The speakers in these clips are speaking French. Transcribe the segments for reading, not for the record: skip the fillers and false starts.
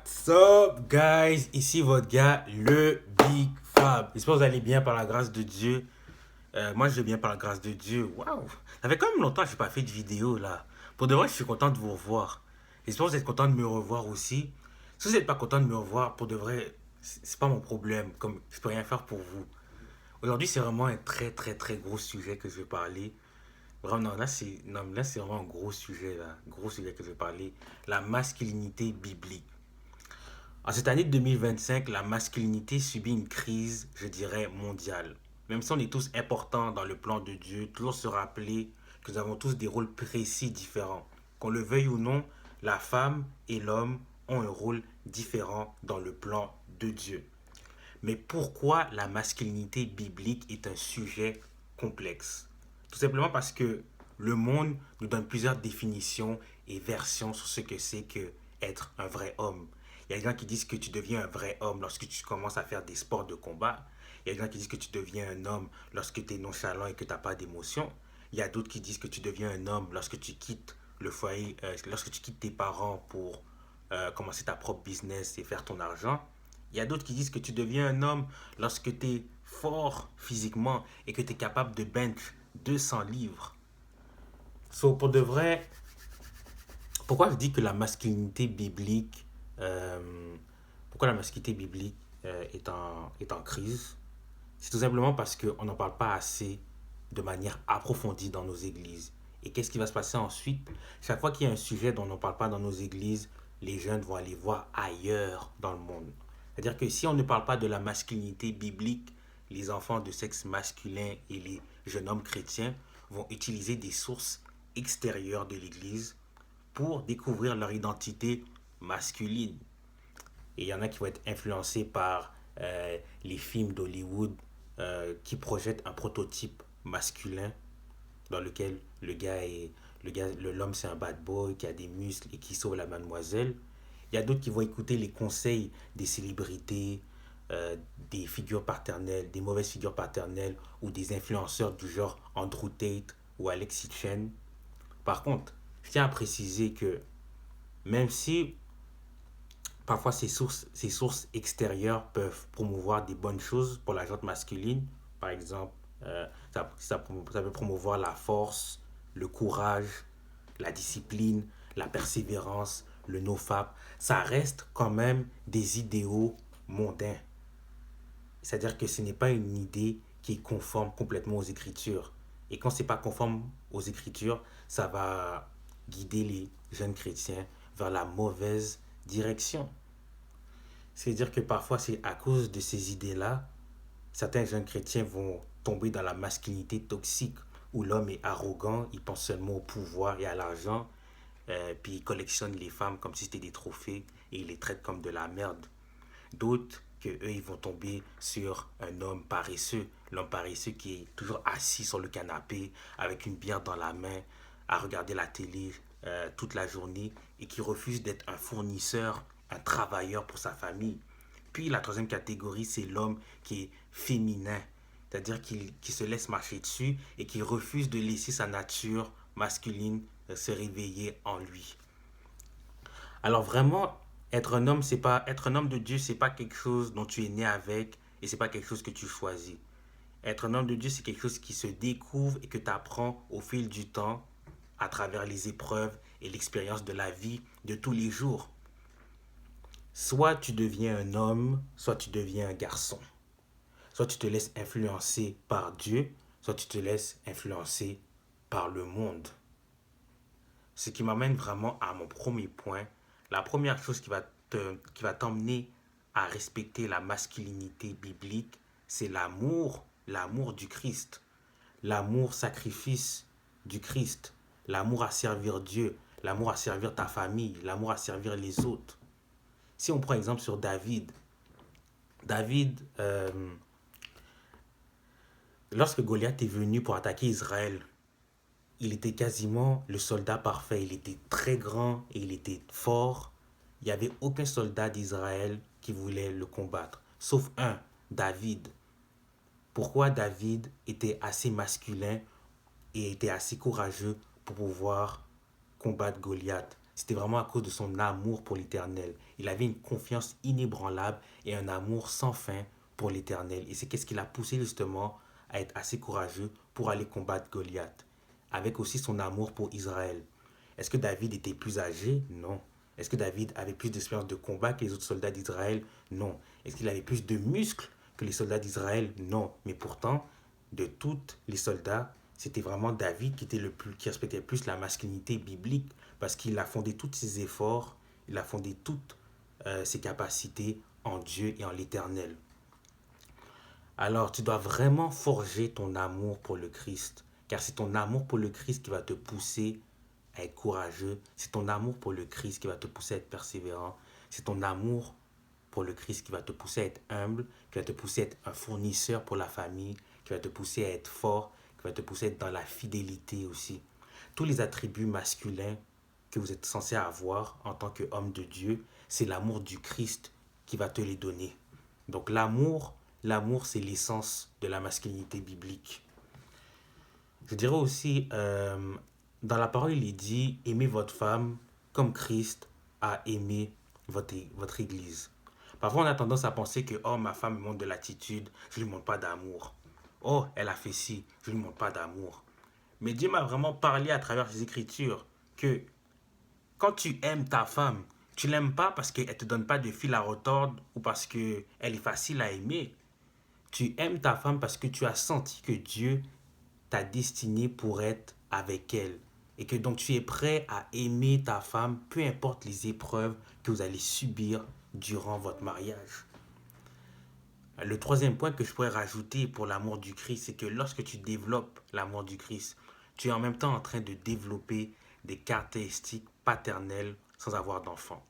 What's up, guys? Ici votre gars, le Big Fab. J'espère que vous allez bien par la grâce de Dieu. Moi, je vais bien par la grâce de Dieu. Waouh! Ça fait quand même longtemps que je n'ai pas fait de vidéo là. Pour de vrai, je suis content de vous revoir. J'espère que vous êtes content de me revoir aussi. Si vous n'êtes pas content de me revoir, pour de vrai, c'est pas mon problème. Comme je peux rien faire pour vous. Aujourd'hui, c'est vraiment un très très très gros sujet que je vais parler. Vraiment, là, c'est vraiment un gros sujet là. Gros sujet que je vais parler. La masculinité biblique. En cette année 2025, la masculinité subit une crise, je dirais, mondiale. Même si on est tous importants dans le plan de Dieu, toujours se rappeler que nous avons tous des rôles précis différents. Qu'on le veuille ou non, la femme et l'homme ont un rôle différent dans le plan de Dieu. Mais pourquoi la masculinité biblique est un sujet complexe? Tout simplement parce que le monde nous donne plusieurs définitions et versions sur ce que c'est que être un vrai homme. Il y a des gens qui disent que tu deviens un vrai homme lorsque tu commences à faire des sports de combat. Il y a des gens qui disent que tu deviens un homme lorsque tu es nonchalant et que tu n'as pas d'émotion. Il y a d'autres qui disent que tu deviens un homme lorsque tu quittes le foyer, lorsque tu quittes tes parents pour commencer ta propre business et faire ton argent. Il y a d'autres qui disent que tu deviens un homme lorsque tu es fort physiquement et que tu es capable de bench 200 livres. So, pour de vrai, pourquoi je dis que la masculinité biblique, pourquoi la masculinité biblique est en crise? C'est tout simplement parce qu'on n'en parle pas assez de manière approfondie dans nos églises. Et qu'est-ce qui va se passer ensuite? Chaque fois qu'il y a un sujet dont on ne parle pas dans nos églises, les jeunes vont aller voir ailleurs dans le monde. C'est-à-dire que si on ne parle pas de la masculinité biblique, les enfants de sexe masculin et les jeunes hommes chrétiens vont utiliser des sources extérieures de l'Église pour découvrir leur identité masculine. Et il y en a qui vont être influencés par les films d'Hollywood qui projettent un prototype masculin dans lequel l'homme c'est un bad boy qui a des muscles et qui sauve la mademoiselle. Il y a d'autres qui vont écouter les conseils des célébrités, des figures paternelles, des mauvaises figures paternelles ou des influenceurs du genre Andrew Tate ou Alexis Chen. Par contre, je tiens à préciser que même si parfois ces sources extérieures peuvent promouvoir des bonnes choses pour la gente masculine, par exemple, ça peut promouvoir la force, le courage, la discipline, la persévérance, le nofap. Ça reste quand même des idéaux mondains. C'est-à-dire que ce n'est pas une idée qui est conforme complètement aux Écritures. Et quand ce n'est pas conforme aux Écritures, ça va guider les jeunes chrétiens vers la mauvaise direction. C'est-à-dire que parfois, c'est à cause de ces idées-là, certains jeunes chrétiens vont tomber dans la masculinité toxique, où l'homme est arrogant, il pense seulement au pouvoir et à l'argent, puis il collectionne les femmes comme si c'était des trophées et il les traite comme de la merde. D'autres, que eux, ils vont tomber sur un homme paresseux. L'homme paresseux qui est toujours assis sur le canapé avec une bière dans la main, à regarder la télé toute la journée et qui refuse d'être un fournisseur, un travailleur pour sa famille. Puis la troisième catégorie, c'est l'homme qui est féminin, c'est-à-dire qui se laisse marcher dessus et qui refuse de laisser sa nature masculine se réveiller en lui. Alors vraiment, être un homme de Dieu, c'est pas quelque chose dont tu es né avec et c'est pas quelque chose que tu choisis. Être un homme de Dieu, c'est quelque chose qui se découvre et que tu apprends au fil du temps à travers les épreuves et l'expérience de la vie de tous les jours. Soit tu deviens un homme, soit tu deviens un garçon. Soit tu te laisses influencer par Dieu, soit tu te laisses influencer par le monde. Ce qui m'amène vraiment à mon premier point. La première chose qui va t'emmener à respecter la masculinité biblique, c'est l'amour du Christ, l'amour sacrifice du Christ, l'amour à servir Dieu, l'amour à servir ta famille, l'amour à servir les autres. Si on prend exemple sur David, David, lorsque Goliath est venu pour attaquer Israël, il était quasiment le soldat parfait. Il était très grand et il était fort. Il n'y avait aucun soldat d'Israël qui voulait le combattre, sauf un, David. Pourquoi David était assez masculin et était assez courageux pour pouvoir combattre Goliath? c'était vraiment à cause de son amour pour l'Éternel. Il avait une confiance inébranlable et un amour sans fin pour l'Éternel. Et c'est qu'est-ce qui l'a poussé justement à être assez courageux pour aller combattre Goliath, avec aussi son amour pour Israël. Est-ce que David était plus âgé? Non. Est-ce que David avait plus d'expérience de combat que les autres soldats d'Israël? Non. Est-ce qu'il avait plus de muscles que les soldats d'Israël? Non. Mais pourtant, de tous les soldats, c'était vraiment David qui était le plus, qui respectait plus la masculinité biblique parce qu'il a fondé tous ses efforts, il a fondé toutes ses capacités en Dieu et en l'Éternel. Alors, tu dois vraiment forger ton amour pour le Christ, car c'est ton amour pour le Christ qui va te pousser à être courageux, c'est ton amour pour le Christ qui va te pousser à être persévérant, c'est ton amour pour le Christ qui va te pousser à être humble, qui va te pousser à être un fournisseur pour la famille, qui va te pousser à être fort, qui va te pousser à être dans la fidélité aussi. Tous les attributs masculins que vous êtes censé avoir en tant qu'homme de Dieu, c'est l'amour du Christ qui va te les donner. Donc l'amour c'est l'essence de la masculinité biblique. Je dirais aussi, dans la parole, il est dit, aimez votre femme comme Christ a aimé votre Église. Parfois, on a tendance à penser que, oh, ma femme me montre de l'attitude, je ne lui montre pas d'amour. Oh, elle a fait ci, je ne lui montre pas d'amour. Mais Dieu m'a vraiment parlé à travers ses Écritures que quand tu aimes ta femme, tu l'aimes pas parce qu'elle ne te donne pas de fil à retordre ou parce qu'elle est facile à aimer. Tu aimes ta femme parce que tu as senti que Dieu t'a destiné pour être avec elle. Et que donc tu es prêt à aimer ta femme, peu importe les épreuves que vous allez subir durant votre mariage. Le troisième point que je pourrais rajouter pour l'amour du Christ, c'est que lorsque tu développes l'amour du Christ, tu es en même temps en train de développer des caractéristiques paternelles sans avoir d'enfants.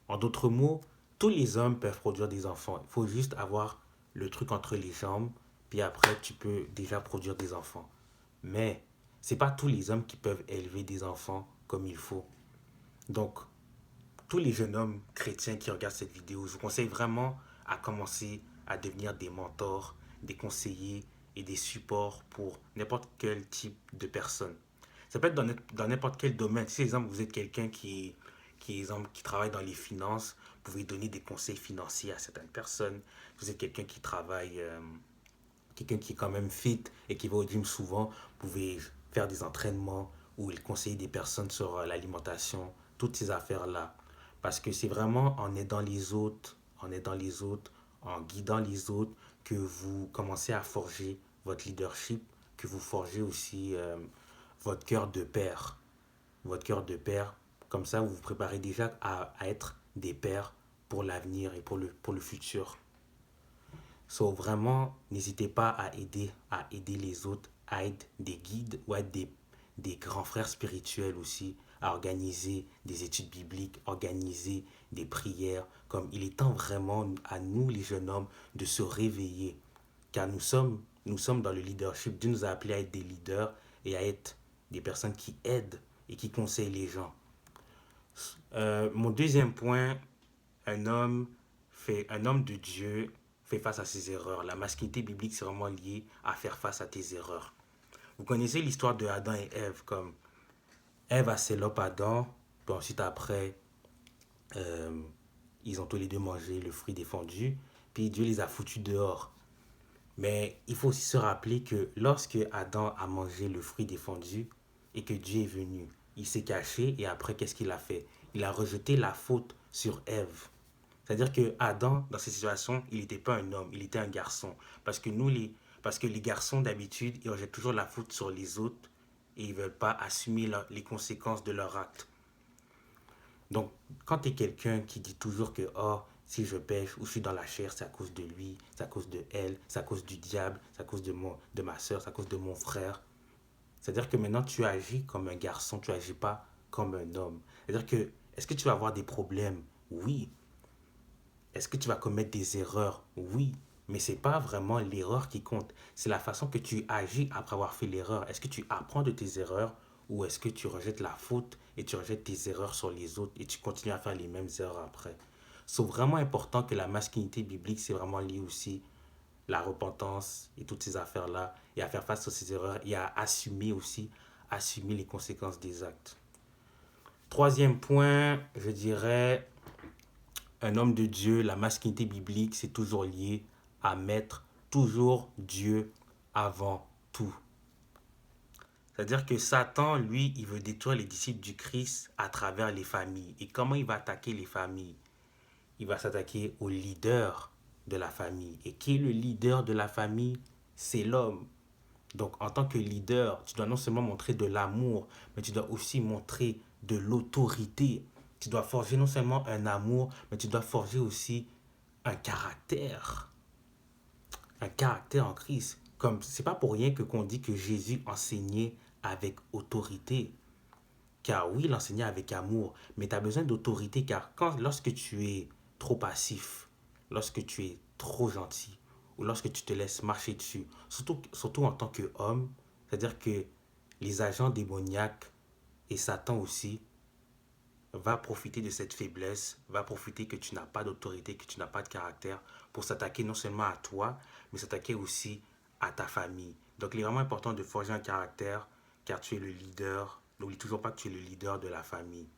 En d'autres mots, tous les hommes peuvent produire des enfants. Il faut juste avoir le truc entre les jambes, puis après tu peux déjà produire des enfants. Mais c'est pas tous les hommes qui peuvent élever des enfants comme il faut. Donc, tous les jeunes hommes chrétiens qui regardent cette vidéo, je vous conseille vraiment à commencer à devenir des mentors, des conseillers et des supports pour n'importe quel type de personne. Ça peut être dans n'importe quel domaine. Si, par exemple, vous êtes quelqu'un qui travaille dans les finances, vous pouvez donner des conseils financiers à certaines personnes. Vous êtes quelqu'un qui travaille, quelqu'un qui est quand même fit et qui va au gym souvent, vous pouvez faire des entraînements ou il conseille des personnes sur l'alimentation, toutes ces affaires-là. Parce que c'est vraiment en aidant les autres, en guidant les autres, que vous commencez à forger votre leadership, que vous forgez aussi votre cœur de père. Votre cœur de père, comme ça vous vous préparez déjà à être des pères pour l'avenir et pour le futur. So, vraiment, n'hésitez pas à aider les autres, à être des guides ou à être des grands frères spirituels aussi, à organiser des études bibliques, organiser des prières. Comme il est temps vraiment à nous, les jeunes hommes, de se réveiller. Car nous sommes dans le leadership. Dieu nous a appelés à être des leaders et à être des personnes qui aident et qui conseillent les gens. Mon deuxième point, un homme de Dieu fait face à ses erreurs. La masculinité biblique, c'est vraiment lié à faire face à tes erreurs. Vous connaissez l'histoire de Adam et Ève, comme Ève a sélope Adam, puis ensuite après, euh, ils ont tous les deux mangé le fruit défendu, puis Dieu les a foutus dehors. Mais il faut aussi se rappeler que lorsque Adam a mangé le fruit défendu et que Dieu est venu, il s'est caché et après, qu'est-ce qu'il a fait? Il a rejeté la faute sur Ève. C'est-à-dire que Adam, dans cette situation, il n'était pas un homme, il était un garçon. Parce que les garçons, d'habitude, ils rejettent toujours la faute sur les autres et ils ne veulent pas assumer les conséquences de leur acte. Donc, quand tu es quelqu'un qui dit toujours que, oh, si je pêche ou je suis dans la chair, c'est à cause de lui, c'est à cause de elle, c'est à cause du diable, c'est à cause de ma soeur, c'est à cause de mon frère. C'est-à-dire que maintenant, tu agis comme un garçon, tu agis pas comme un homme. C'est-à-dire que, est-ce que tu vas avoir des problèmes? Oui. Est-ce que tu vas commettre des erreurs? Oui. Mais ce n'est pas vraiment l'erreur qui compte. C'est la façon que tu agis après avoir fait l'erreur. Est-ce que tu apprends de tes erreurs ou est-ce que tu rejettes la faute et tu rejettes tes erreurs sur les autres et tu continues à faire les mêmes erreurs après? C'est vraiment important que la masculinité biblique, c'est vraiment lié aussi la repentance et toutes ces affaires-là et à faire face à ces erreurs et à assumer aussi, assumer les conséquences des actes. Troisième point, je dirais, un homme de Dieu, la masculinité biblique, c'est toujours lié à mettre toujours Dieu avant tout. C'est-à-dire que Satan, lui, il veut détruire les disciples du Christ à travers les familles. Et comment il va attaquer les familles? Il va s'attaquer au leader de la famille. Et qui est le leader de la famille? C'est l'homme. Donc, en tant que leader, tu dois non seulement montrer de l'amour, mais tu dois aussi montrer de l'autorité. Tu dois forger non seulement un amour, mais tu dois forger aussi un caractère. Un caractère en Christ. Comme c'est pas pour rien que qu'on dit que Jésus enseignait avec autorité. Car oui, il enseignait avec amour, mais tu as besoin d'autorité car lorsque tu es trop passif, lorsque tu es trop gentil, ou lorsque tu te laisses marcher dessus, surtout en tant qu'homme, c'est-à-dire que les agents démoniaques et Satan aussi va profiter de cette faiblesse, va profiter que tu n'as pas d'autorité, que tu n'as pas de caractère pour s'attaquer non seulement à toi, mais s'attaquer aussi à ta famille. Donc il est vraiment important de forger un caractère car tu es le leader. N'oublie toujours pas que tu es le leader de la famille.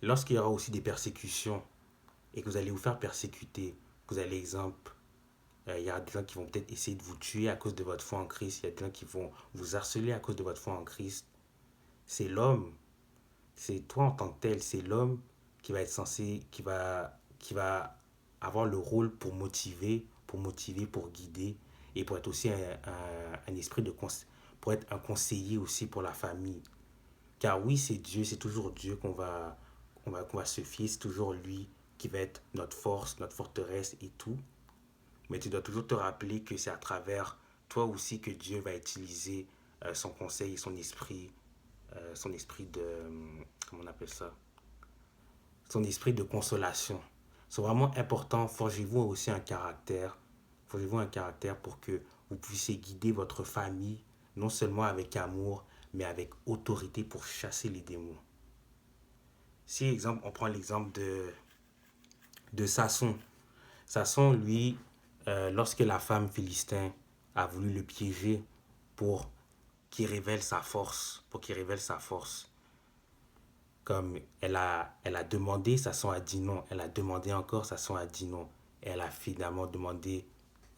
Lorsqu'il y aura aussi des persécutions et que vous allez vous faire persécuter, que vous allez, exemple, il y a des gens qui vont peut-être essayer de vous tuer à cause de votre foi en Christ, il y a des gens qui vont vous harceler à cause de votre foi en Christ, c'est l'homme, c'est toi en tant que tel, c'est l'homme qui va être censé, qui va avoir le rôle pour motiver, pour guider et pour être aussi un esprit de pour être un conseiller aussi pour la famille. Car oui, c'est Dieu, c'est toujours Dieu qu'on va se fier, c'est toujours lui qui va être notre force, notre forteresse et tout. Mais tu dois toujours te rappeler que c'est à travers toi aussi que Dieu va utiliser son conseil et son esprit de, comment on appelle ça? Son esprit de consolation. C'est vraiment important, forgez-vous aussi un caractère, forgez-vous un caractère pour que vous puissiez guider votre famille, non seulement avec amour, mais avec autorité pour chasser les démons. Si, exemple, on prend l'exemple de Samson. Samson, lui, lorsque la femme philistin a voulu le piéger pour qu'il révèle sa force, comme elle a demandé, Samson a dit non. Elle a demandé encore, Samson a dit non. Elle a finalement demandé,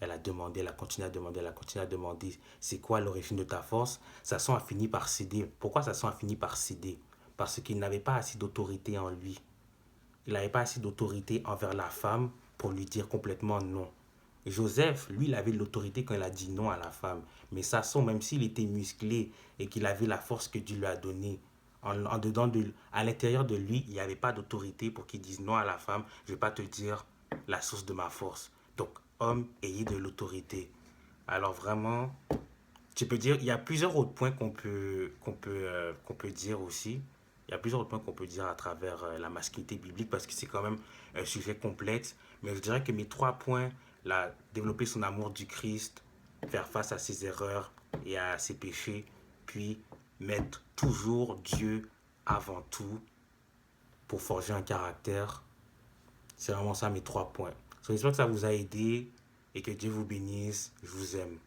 elle a continué à demander, elle a continué à demander, c'est quoi l'origine de ta force? Samson a fini par céder. Pourquoi Samson a fini par céder? Parce qu'il n'avait pas assez d'autorité en lui. Il n'avait pas assez d'autorité envers la femme pour lui dire complètement non. Joseph, lui, il avait l'autorité quand il a dit non à la femme. Mais Samson, même s'il était musclé et qu'il avait la force que Dieu lui a donnée, à l'intérieur de lui, il n'y avait pas d'autorité pour qu'il dise non à la femme. Je ne vais pas te dire la source de ma force. Donc, homme, ayez de l'autorité. Alors vraiment, tu peux dire, il y a plusieurs autres points qu'on peut dire aussi. Il y a plusieurs autres points qu'on peut dire à travers la masculinité biblique parce que c'est quand même un sujet complexe. Mais je dirais que mes trois points, là, développer son amour du Christ, faire face à ses erreurs et à ses péchés, puis mettre toujours Dieu avant tout pour forger un caractère. C'est vraiment ça mes trois points. So, j'espère que ça vous a aidé et que Dieu vous bénisse. Je vous aime.